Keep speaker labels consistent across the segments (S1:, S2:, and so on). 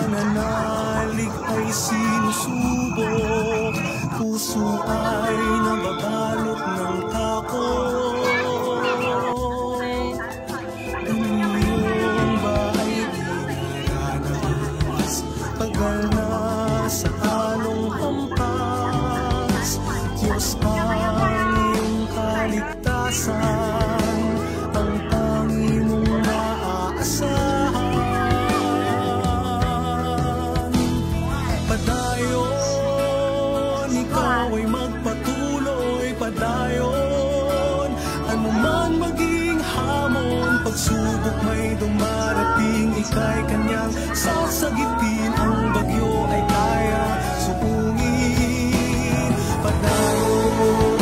S1: pananalig ay sinusubok, puso ay nababalot ng takot. Iyong bahay dinaranas, tagal na sa along hampas. Diyos ang iyong kaligtasan, ang tangi mong maaasahan. Padayon, ikaw ay magpatuloy, padayon. Ano man maging hamon, pagsubok may dumarating, ika'y kanyang sasagitin. Ang bagyo ay kaya supungin. Padayon.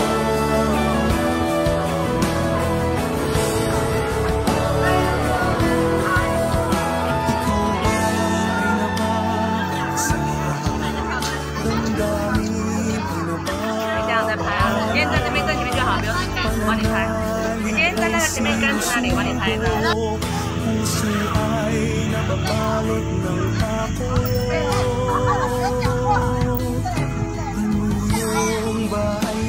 S1: Puso ay nababalot ng takot. Iyong bahay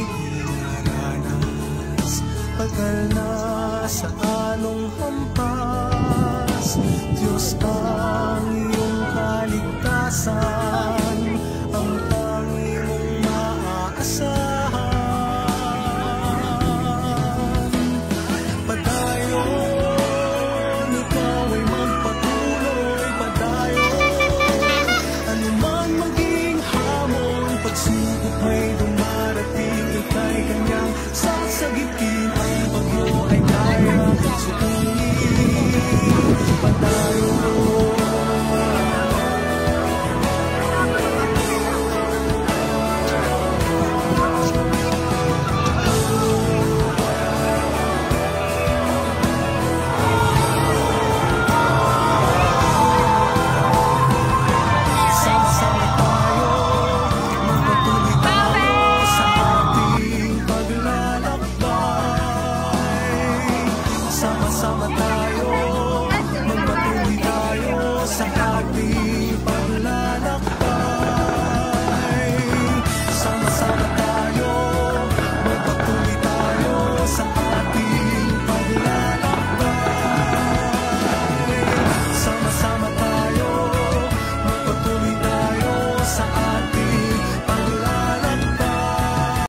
S1: dinaranas, tagal na sa along hampas. Diyos